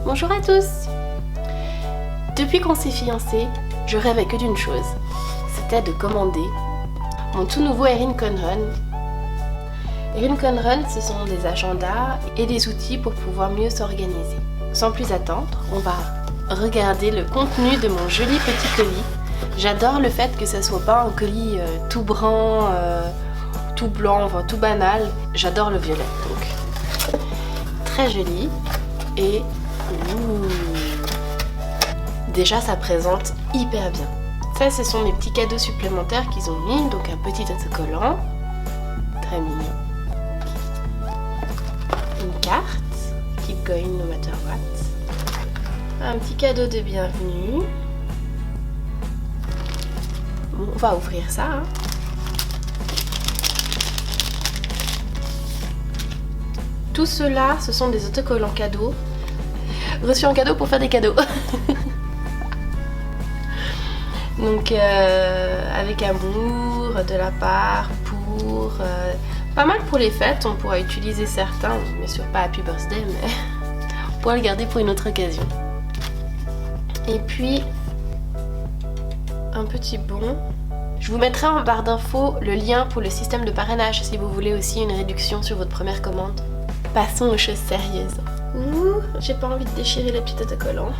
Bonjour à tous. Depuis qu'on s'est fiancés, je rêvais que d'une chose, c'était de commander mon tout nouveau Erin Conrun. Erin Conrun, ce sont des agendas et des outils pour pouvoir mieux s'organiser. Sans plus attendre, on va regarder le contenu de mon joli petit colis. J'adore le fait que ça soit pas un colis tout brun, tout blanc, enfin tout banal. J'adore le violet, donc très joli. Et déjà ça présente hyper bien. Ça, ce sont mes petits cadeaux supplémentaires qu'ils ont mis, donc un petit autocollant, très mignon. Une carte, keep going no matter what. Un petit cadeau de bienvenue. Bon, on va ouvrir ça. Hein. Tout cela, ce sont des autocollants cadeaux. Reçus en cadeau pour faire des cadeaux. Donc avec amour de la part pour... pas mal pour les fêtes, on pourra utiliser certains, bien sûr pas Happy Birthday, mais on pourra le garder pour une autre occasion. Et puis un petit bon. Je vous mettrai en barre d'infos le lien pour le système de parrainage si vous voulez aussi une réduction sur votre première commande. Passons aux choses sérieuses. Ouh, j'ai pas envie de déchirer les petits autocollants.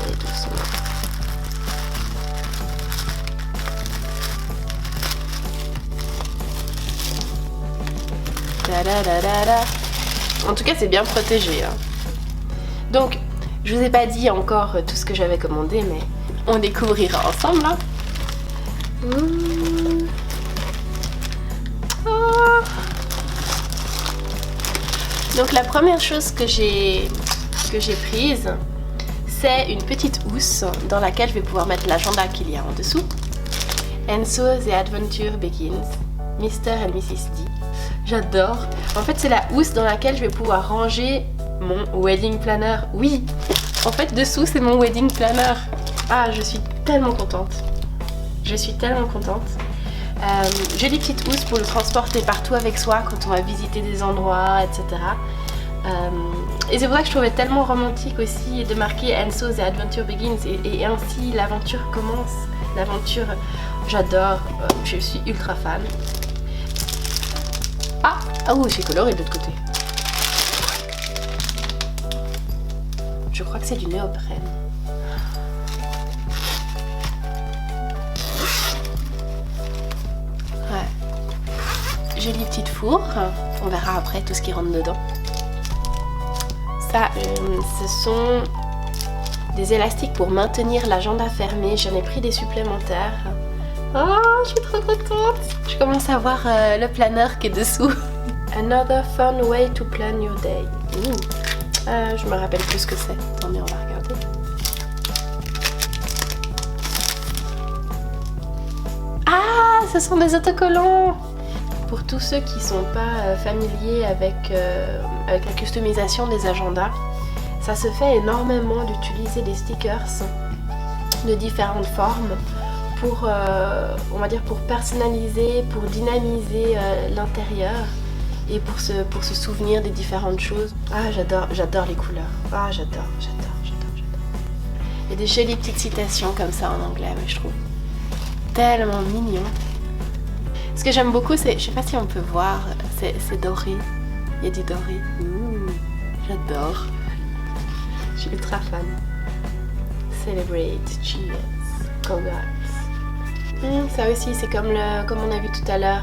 Et doucement. En tout cas, c'est bien protégé. Hein. Donc, je vous ai pas dit encore tout ce que j'avais commandé, mais on découvrira ensemble. Hein. Oh. Donc, la première chose que j'ai prise, c'est une petite housse dans laquelle je vais pouvoir mettre l'agenda qu'il y a en dessous. And so the adventure begins. Mr. and Mrs. D. J'adore. En fait, c'est la housse dans laquelle je vais pouvoir ranger mon wedding planner. Oui, en fait, dessous, c'est mon wedding planner. Ah, je suis tellement contente. Je suis tellement contente. Jolie petite housse pour le transporter partout avec soi quand on va visiter des endroits, etc. Et c'est pour ça que je trouvais tellement romantique aussi de marquer And so the adventure begins. Et ainsi, l'aventure commence. L'aventure, j'adore. Je suis ultra fan. Ah oui, c'est coloré de l'autre côté. Je crois que c'est du néoprène. Ouais. Jolie petite fourre. On verra après tout ce qui rentre dedans. Ça, ce sont des élastiques pour maintenir l'agenda fermé. J'en ai pris des supplémentaires. Oh, je suis trop contente. Je commence à voir le planeur qui est dessous. Another fun way to plan your day. Je me rappelle plus ce que c'est. Attendez, on va regarder. Ah, ce sont des autocollants. Pour tous ceux qui ne sont pas familiers avec la customisation des agendas, ça se fait énormément d'utiliser des stickers de différentes formes pour, on va dire, pour personnaliser, pour dynamiser l'intérieur. Et pour se souvenir des différentes choses. Ah, j'adore les couleurs. Ah, j'adore. Il y a des jolies petites citations comme ça en anglais, mais je trouve tellement mignon. Ce que j'aime beaucoup, c'est, je sais pas si on peut voir, c'est doré. Il y a du doré. J'adore. Je suis ultra fan. Celebrate, cheers, congrats. Ça aussi, c'est comme on a vu tout à l'heure,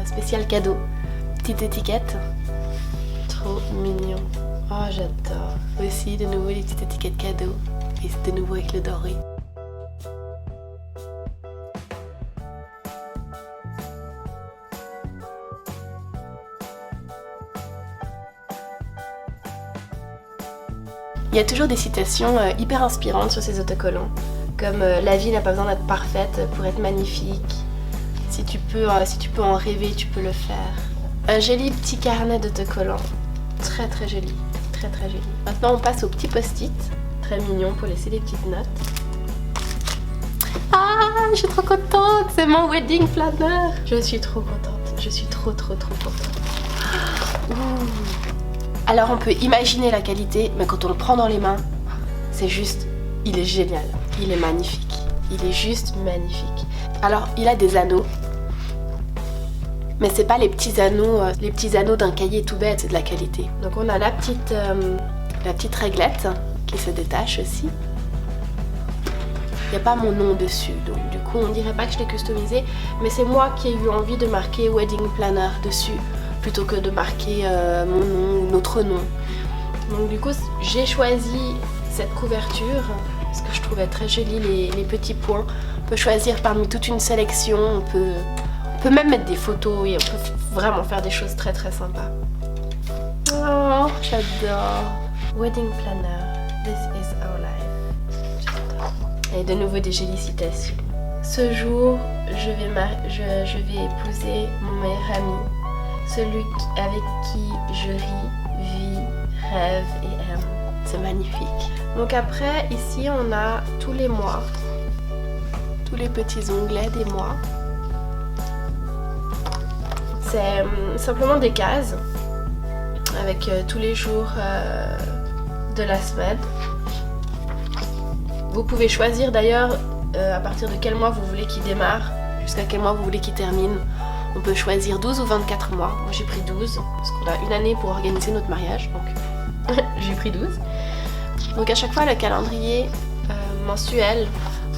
spécial cadeau. Petite étiquette, trop mignon. Oh, j'adore. Aussi, de nouveau, les petites étiquettes cadeaux. Et c'est de nouveau avec le doré. Il y a toujours des citations hyper inspirantes sur ces autocollants. Comme la vie n'a pas besoin d'être parfaite pour être magnifique. Si tu peux en rêver, tu peux le faire. Un joli petit carnet d'autocollants, très très joli, très très joli. Maintenant on passe au petit post-it, très mignon pour laisser des petites notes. Ah, je suis trop contente, c'est mon wedding planner. Je suis trop contente, je suis trop contente. Ouh. Alors on peut imaginer la qualité, mais quand on le prend dans les mains, c'est juste, il est génial, il est magnifique, il est juste magnifique. Alors il a des anneaux, mais c'est pas les petits anneaux d'un cahier tout bête, c'est de la qualité. Donc on a la petite réglette qui se détache aussi. Il n'y a pas mon nom dessus, donc du coup on dirait pas que je l'ai customisé, mais c'est moi qui ai eu envie de marquer Wedding Planner dessus, plutôt que de marquer mon nom ou notre nom. Donc du coup j'ai choisi cette couverture, parce que je trouvais très joli les petits points. On peut choisir parmi toute une sélection, on peut même mettre des photos et on peut vraiment faire des choses très très sympas. Oh, j'adore. Wedding Planner, this is our life. J'adore. Et de nouveau des jolies citations. Ce jour, je vais épouser mon meilleur ami, celui avec qui je ris, vis, rêve et aime. C'est magnifique. Donc après, ici, on a tous les mois, tous les petits onglets des mois. C'est simplement des cases avec tous les jours de la semaine. Vous pouvez choisir d'ailleurs à partir de quel mois vous voulez qu'il démarre, jusqu'à quel mois vous voulez qu'il termine. On peut choisir 12 ou 24 mois. Moi j'ai pris 12 parce qu'on a une année pour organiser notre mariage, donc j'ai pris 12. Donc à chaque fois le calendrier mensuel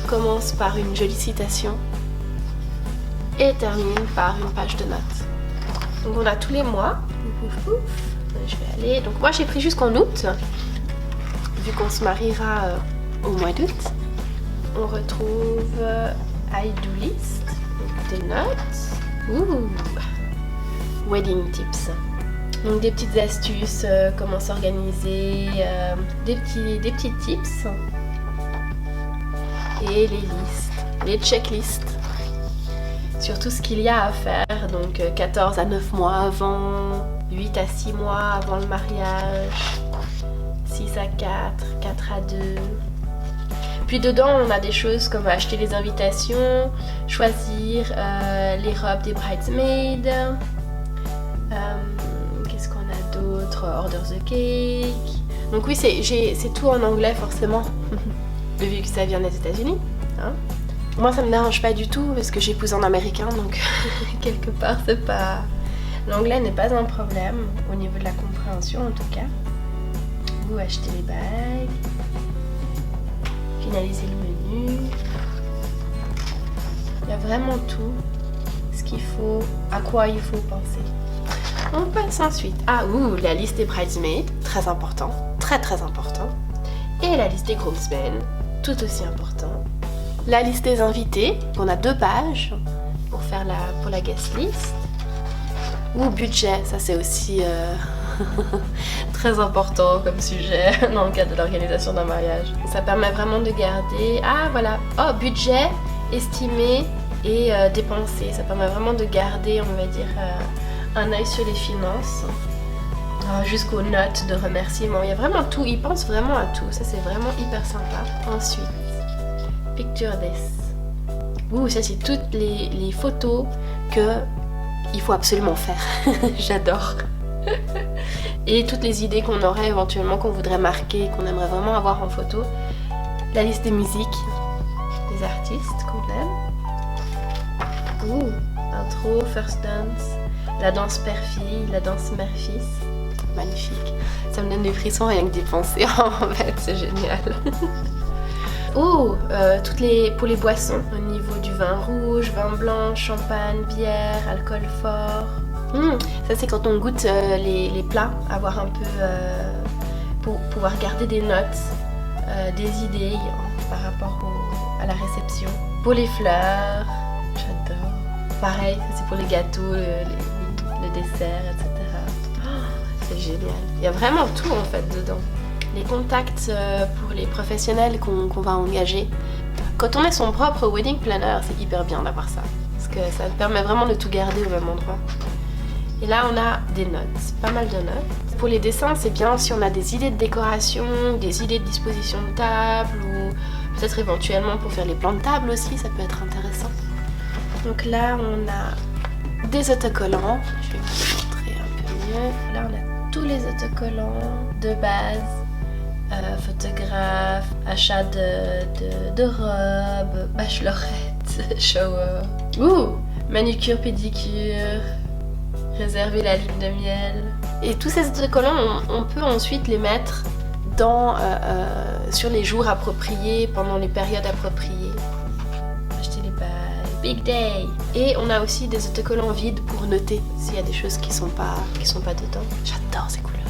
commence par une jolie citation et termine par une page de notes. Donc on a tous les mois. Je vais aller. Donc moi j'ai pris jusqu'en août, vu qu'on se mariera au mois d'août. On retrouve I do list, donc des notes. Wedding tips. Donc des petites astuces, comment s'organiser, des petits tips. Et les listes, les checklists. Sur tout ce qu'il y a à faire, donc 14 à 9 mois avant, 8 à 6 mois avant le mariage, 6 à 4, 4 à 2. Puis dedans, on a des choses comme acheter les invitations, choisir les robes des bridesmaids, qu'est-ce qu'on a d'autre, order the cake. Donc oui, c'est tout en anglais forcément, vu que ça vient des États-Unis. Hein. Moi, ça me dérange pas du tout parce que j'épouse un Américain, donc quelque part, c'est pas... L'anglais n'est pas un problème au niveau de la compréhension en tout cas. Vous achetez les bagues, finalisez le menu. Il y a vraiment tout ce qu'il faut, à quoi il faut penser. On passe ensuite à la liste des bridesmaids, très important, très très important. Et la liste des groomsmen, tout aussi important. La liste des invités, on a 2 pages pour faire pour la guest list. Budget, ça c'est aussi très important comme sujet dans le cadre de l'organisation d'un mariage. Ça permet vraiment de garder, budget, estimé et dépensé. Ça permet vraiment de garder, on va dire, un œil sur les finances. Jusqu'aux notes de remerciement. Il y a vraiment tout, ils pensent vraiment à tout. Ça c'est vraiment hyper sympa. Ensuite, picture this. Ça c'est toutes les photos que il faut absolument faire. J'adore. Et toutes les idées qu'on aurait éventuellement, qu'on voudrait marquer, qu'on aimerait vraiment avoir en photo. La liste des musiques, des artistes qu'on aime. Intro, first dance, la danse père-fille, la danse mère-fils. Magnifique. Ça me donne des frissons rien que d'y penser. En fait, c'est génial. Pour les boissons, au niveau du vin rouge, vin blanc, champagne, bière, alcool fort. Ça c'est quand on goûte les plats, avoir un peu pour pouvoir garder des notes, des idées par rapport à la réception. Pour les fleurs, j'adore. Pareil, ça c'est pour les gâteaux, le dessert, etc. C'est génial. Il y a vraiment tout en fait dedans. Les contacts pour les professionnels qu'on va engager. Quand on est son propre wedding planner, c'est hyper bien d'avoir ça. Parce que ça permet vraiment de tout garder au même endroit. Et là, on a des notes, pas mal de notes. Pour les dessins, c'est bien si on a des idées de décoration, des idées de disposition de table, ou peut-être éventuellement pour faire les plans de table aussi, ça peut être intéressant. Donc là, on a des autocollants. Je vais vous montrer un peu mieux. Là, on a tous les autocollants de base, photographe, achat de robes, bachelorette, shower, manucure, pédicure, réserver la lune de miel. Et tous ces autocollants, on peut ensuite les mettre sur les jours appropriés, pendant les périodes appropriées. Acheter les bails, big day. Et on a aussi des autocollants vides pour noter s'il y a des choses qui sont pas dedans. J'adore ces couleurs.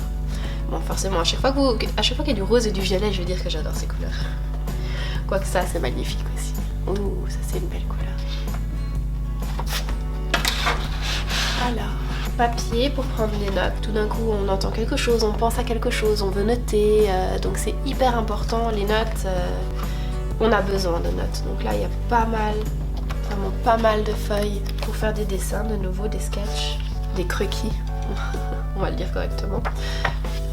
Bon, forcément, à chaque fois qu'il y a du rose et du violet, je veux dire que j'adore ces couleurs. Quoique ça, c'est magnifique aussi. Ouh, ça c'est une belle couleur. Alors, papier pour prendre les notes. Tout d'un coup, on entend quelque chose, on pense à quelque chose, on veut noter. Donc c'est hyper important. Les notes, on a besoin de notes. Donc là, il y a vraiment pas mal de feuilles pour faire des dessins, de nouveau, des sketchs, des croquis. On va le dire correctement.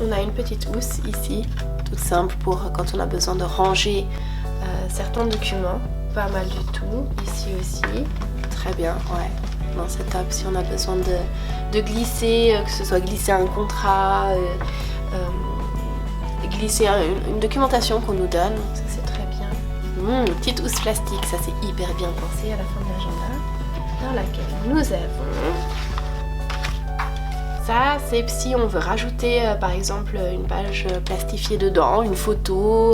On a une petite housse ici, toute simple pour quand on a besoin de ranger certains documents. Pas mal du tout. Ici aussi. Très bien, ouais. Non, c'est top si on a besoin de glisser, que ce soit glisser un contrat, glisser une documentation qu'on nous donne. Ça, c'est très bien. Petite housse plastique, ça c'est hyper bien pensé à la fin de l'agenda. Dans laquelle nous avons... Ça, c'est si on veut rajouter par exemple une page plastifiée dedans, une photo.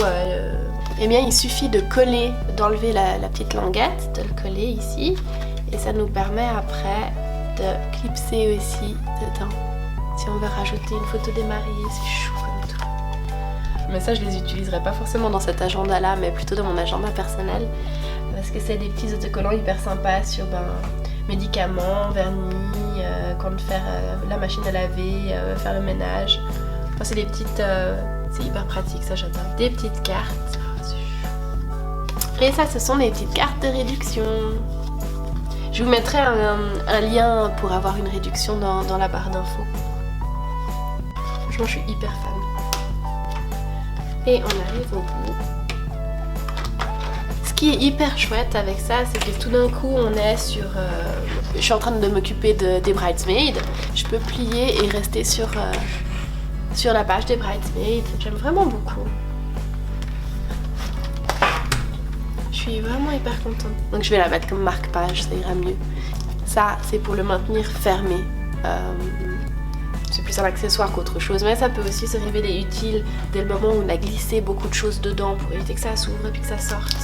Eh bien, il suffit de coller, d'enlever la petite languette, de le coller ici. Et ça nous permet après de clipser aussi dedans. Si on veut rajouter une photo des mariés, c'est chou comme tout. Mais ça, je les utiliserai pas forcément dans cet agenda-là, mais plutôt dans mon agenda personnel. Parce que c'est des petits autocollants hyper sympas sur médicaments, vernis, quand faire la machine à laver, faire le ménage. Enfin, c'est des petites... c'est hyper pratique, ça j'adore. Des petites cartes. Et ça, ce sont des petites cartes de réduction. Je vous mettrai un lien pour avoir une réduction dans la barre d'infos. Franchement, je suis hyper fan. Et on arrive au bout. Ce qui est hyper chouette avec ça, c'est que tout d'un coup, on est sur... je suis en train de m'occuper des bridesmaids. Je peux plier et rester sur la page des bridesmaids. J'aime vraiment beaucoup. Je suis vraiment hyper contente. Donc je vais la mettre comme marque-page, ça ira mieux. Ça, c'est pour le maintenir fermé. C'est plus un accessoire qu'autre chose, mais ça peut aussi se révéler utile dès le moment où on a glissé beaucoup de choses dedans pour éviter que ça s'ouvre et puis que ça sorte.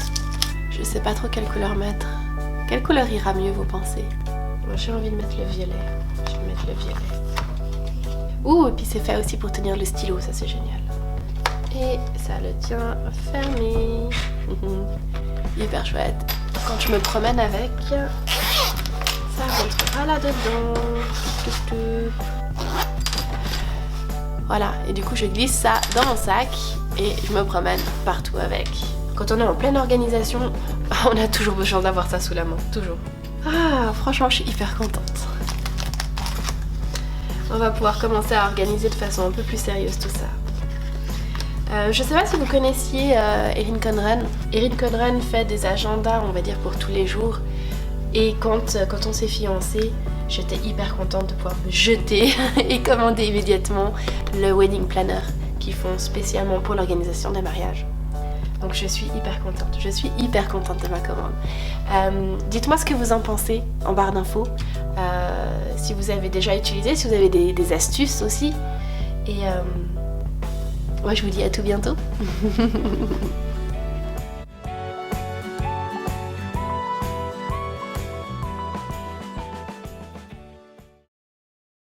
Je sais pas trop quelle couleur mettre. Quelle couleur ira mieux, vous pensez? Moi, j'ai envie de mettre le violet. Je vais mettre le violet. Ouh, et puis c'est fait aussi pour tenir le stylo, ça c'est génial. Et ça le tient fermé. Hyper chouette. Quand je me promène avec, ça rentrera là-dedans. Voilà, et du coup je glisse ça dans mon sac et je me promène partout avec. Quand on est en pleine organisation, on a toujours besoin d'avoir ça sous la main, toujours. Ah, franchement, je suis hyper contente. On va pouvoir commencer à organiser de façon un peu plus sérieuse tout ça. Je sais pas si vous connaissiez Erin Conran. Erin Conran fait des agendas, on va dire, pour tous les jours. Et quand on s'est fiancés, j'étais hyper contente de pouvoir me jeter et commander immédiatement le wedding planner qu'ils font spécialement pour l'organisation des mariages. Donc je suis hyper contente. Je suis hyper contente de ma commande. Dites-moi ce que vous en pensez en barre d'infos. Si vous avez déjà utilisé, si vous avez des astuces aussi. Et moi je vous dis à tout bientôt.